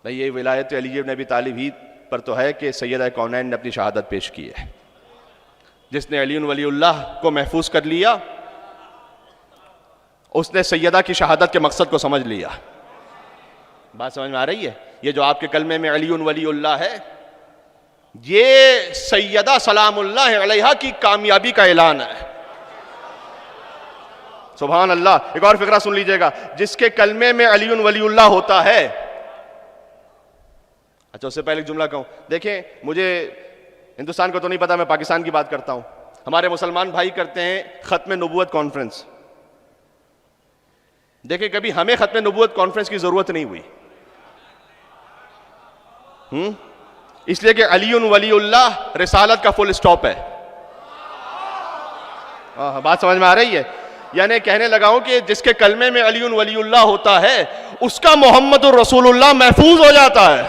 بھئی یہ ولایت علی بن ابی طالب ہی پر تو ہے کہ سیدہ کونین نے اپنی شہادت پیش کی ہے. جس نے علی ولی اللہ کو محفوظ کر لیا اس نے سیدہ کی شہادت کے مقصد کو سمجھ لیا. بات سمجھ میں آ رہی ہے؟ یہ جو آپ کے کلمے میں علی ولی اللہ ہے یہ سیدہ سلام اللہ علیہا کی کامیابی کا اعلان ہے. سبحان اللہ. ایک اور فقرہ سن لیجئے گا. جس کے کلمے میں علی ولی اللہ ہوتا ہے. اچھا اس سے پہلے ایک جملہ کہوں. دیکھیں مجھے ہندوستان کو تو نہیں پتا، میں پاکستان کی بات کرتا ہوں. ہمارے مسلمان بھائی کرتے ہیں ختم نبوت کانفرنس. دیکھیں کبھی ہمیں ختم نبوت کانفرنس کی ضرورت نہیں ہوئی. اس لیے کہ علی ولی اللہ رسالت کا فل سٹاپ ہے. بات سمجھ میں آ رہی ہے؟ یعنی کہنے لگا ہوں کہ جس کے کلمے میں علی ولی اللہ ہوتا ہے اس کا محمد الرسول اللہ محفوظ ہو جاتا ہے.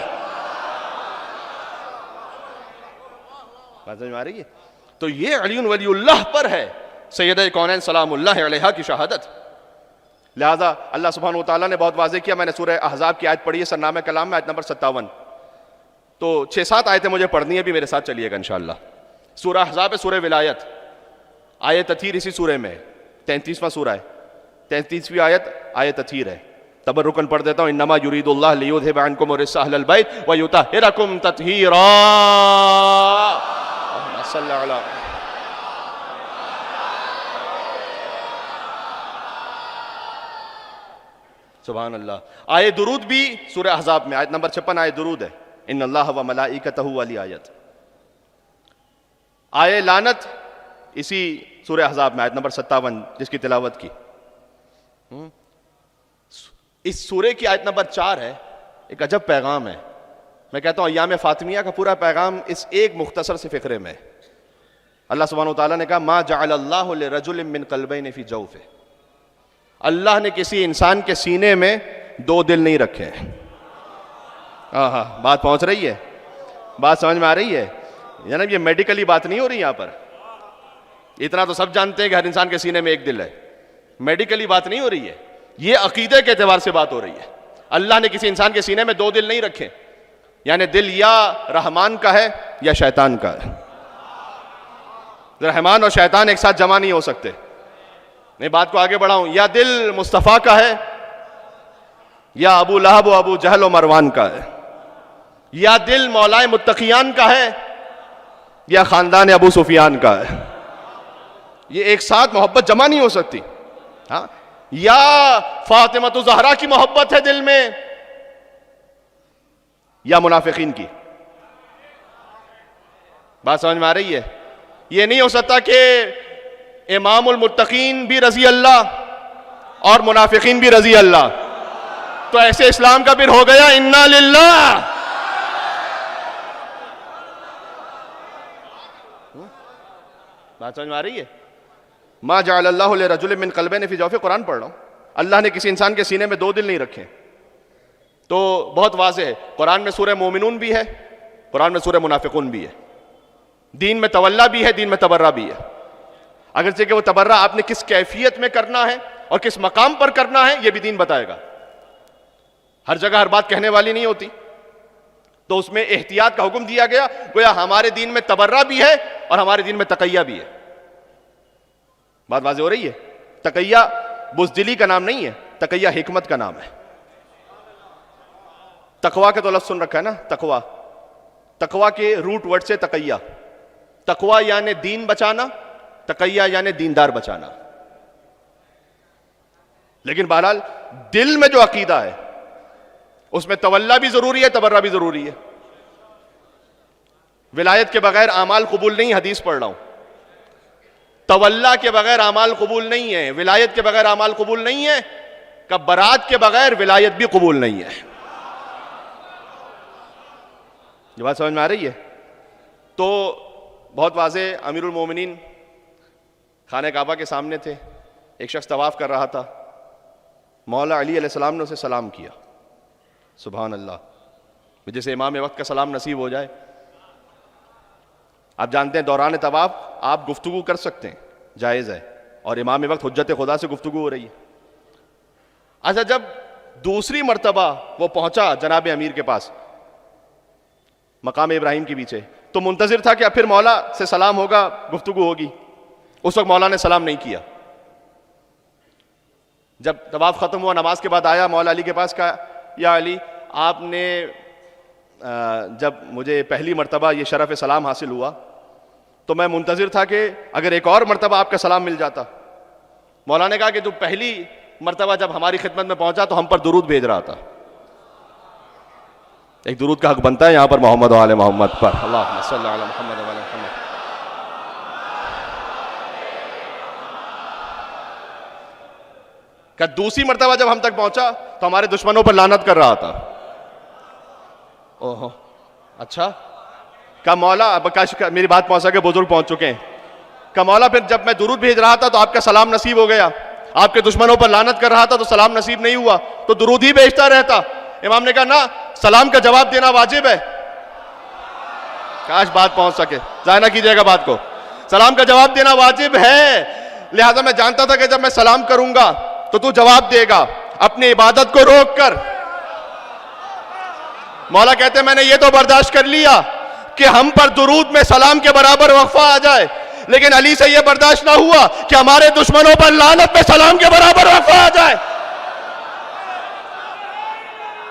بات سمجھ میں آ رہی ہے؟ تو یہ علی ولی اللہ پر ہے سیدہ کونین سلام اللہ علیہا کی شہادت. لہذا اللہ سبحانہ وتعالیٰ نے بہت واضح کیا. میں نے سورہ احزاب کی آیت پڑھی ہے سرنامہ کلام میں، آیت نمبر 57. تو 6-7 آیتیں مجھے پڑھنی ہے، بھی میرے ساتھ چلیے گا انشاءاللہ. سورہ احزاب ہے، سورہ ولایت. آیت تطہیر اسی سورہ میں 33واں سورہ ہے. 33ویں آیت آیت تطہیر ہے. تبرکن پڑھ دیتا ہوں. انما یرید اللہ لیذھب عنکم الرجس اہل البیت ویطہرکم تطہیرا. اللہم صل علی سبحان اللہ. آیے درود بھی سورہ احزاب میں آیت نمبر 56 آیت درود ہے. ان اللہ و ملائکتہ والی آیت. آیے لعنت اسی سورہ احزاب میں آیت نمبر 57 جس کی تلاوت کی. اس سورہ کی آیت نمبر 4 ہے. ایک عجب پیغام ہے. میں کہتا ہوں ایام فاطمیہ کا پورا پیغام اس ایک مختصر سے فقرے میں. اللہ سبحانہ وتعالیٰ نے کہا ما جعل اللہ لرجل من قلبین فی جوفہ. اللہ نے کسی انسان کے سینے میں 2 دل نہیں رکھے. بات پہنچ رہی ہے؟ بات سمجھ میں آ رہی ہے؟ یعنی یہ میڈیکلی بات نہیں ہو رہی یہاں پر. اتنا تو سب جانتے ہیں کہ ہر انسان کے سینے میں 1 دل ہے. میڈیکلی بات نہیں ہو رہی ہے، یہ عقیدے کے اعتبار سے بات ہو رہی ہے. اللہ نے کسی انسان کے سینے میں 2 دل نہیں رکھے. یعنی دل یا رحمان کا ہے یا شیطان کا ہے. رحمان اور شیطان ایک ساتھ جمع نہیں ہو سکتے. میں بات کو آگے بڑھاؤں. یا دل مصطفیٰ کا ہے یا ابو لہب و ابو جہل و مروان کا ہے. یا دل مولائے متقیان کا ہے یا خاندان ابو سفیان کا ہے. یہ ایک ساتھ محبت جمع نہیں ہو سکتی. ہاں یا فاطمہ زہرا کی محبت ہے دل میں یا منافقین کی. بات سمجھ میں آ رہی ہے؟ یہ نہیں ہو سکتا کہ امام المتقین بھی رضی اللہ اور منافقین بھی رضی اللہ. تو ایسے اسلام کا پھر ہو گیا انا للہ. بات سمجھ میں آ رہی ہے؟ ما جعل اللہ لرجل من قلبین فی جوفہ. قرآن پڑھ رہا ہوں. اللہ نے کسی انسان کے سینے میں 2 دل نہیں رکھے. تو بہت واضح ہے. قرآن میں سورہ مومنون بھی ہے، قرآن میں سورہ منافقون بھی ہے. دین میں تولا بھی ہے، دین میں تبرہ بھی ہے. اگرچہ کہ وہ تبرہ آپ نے کس کیفیت میں کرنا ہے اور کس مقام پر کرنا ہے یہ بھی دین بتائے گا. ہر جگہ ہر بات کہنے والی نہیں ہوتی. تو اس میں احتیاط کا حکم دیا گیا. گویا ہمارے دین میں تبرہ بھی ہے اور ہمارے دین میں تقیہ بھی ہے. بات واضح ہو رہی ہے؟ تقیہ بزدلی کا نام نہیں ہے، تقیہ حکمت کا نام ہے. تقوی کا تو لفظ سن رکھا ہے نا. تقوی، تقوی کے روٹ ورڈ سے تقیہ. تقوی یعنی دین بچانا، تقیہ یعنی دیندار بچانا. لیکن بہرحال دل میں جو عقیدہ ہے اس میں تولا بھی ضروری ہے، تبرہ بھی ضروری ہے. ولایت کے بغیر اعمال قبول نہیں. حدیث پڑھ رہا ہوں. تولا کے بغیر اعمال قبول نہیں ہے، ولایت کے بغیر اعمال قبول نہیں ہے. برات کے بغیر ولایت بھی قبول نہیں ہے. یہ بات سمجھ میں آ رہی ہے؟ تو بہت واضح امیر المومنین خانہ کعبہ کے سامنے تھے. ایک شخص طواف کر رہا تھا. مولا علی علیہ السلام نے اسے سلام کیا. سبحان اللہ. جسے امام وقت کا سلام نصیب ہو جائے. آپ جانتے ہیں دوران طواف آپ گفتگو کر سکتے ہیں، جائز ہے. اور امام وقت حجت خدا سے گفتگو ہو رہی ہے. اچھا جب دوسری مرتبہ وہ پہنچا جناب امیر کے پاس مقام ابراہیم کے پیچھے, تو منتظر تھا کہ اب پھر مولا سے سلام ہوگا, گفتگو ہوگی. اس وقت مولا نے سلام نہیں کیا. جب طواف ختم ہوا, نماز کے بعد آیا مولا علی کے پاس, کہا یا علی, آپ نے جب مجھے پہلی مرتبہ یہ شرف سلام حاصل ہوا تو میں منتظر تھا کہ اگر ایک اور مرتبہ آپ کا سلام مل جاتا. مولا نے کہا کہ جو پہلی مرتبہ جب ہماری خدمت میں پہنچا تو ہم پر درود بھیج رہا تھا. ایک درود کا حق بنتا ہے یہاں پر محمد و آل محمد پر. اللہم صلی علی محمد و آل محمد. کہ دوسری مرتبہ جب ہم تک پہنچا تو ہمارے دشمنوں پر لعنت کر رہا تھا. اوہو, اچھا. کہ مولا, میری بات پہنچا کہ بزرگ پہنچ چکے ہیں. کہ مولا پھر جب میں درود بھیج رہا تھا تو آپ کا سلام نصیب ہو گیا, آپ کے دشمنوں پر لعنت کر رہا تھا تو سلام نصیب نہیں ہوا, تو درود ہی بھیجتا رہتا. امام نے کہا نا, سلام کا جواب دینا واجب ہے. کاش بات پہنچ سکے, ضائع نہ کیجیے گا بات کو. سلام کا جواب دینا واجب ہے, لہذا میں جانتا تھا کہ جب میں سلام کروں گا تو تو جواب دے گا اپنی عبادت کو روک کر. مولا کہتے ہیں میں نے یہ تو برداشت کر لیا کہ ہم پر درود میں سلام کے برابر وقفہ آ جائے, لیکن علی سے یہ برداشت نہ ہوا کہ ہمارے دشمنوں پر لعنت میں سلام کے برابر وقفہ آ جائے.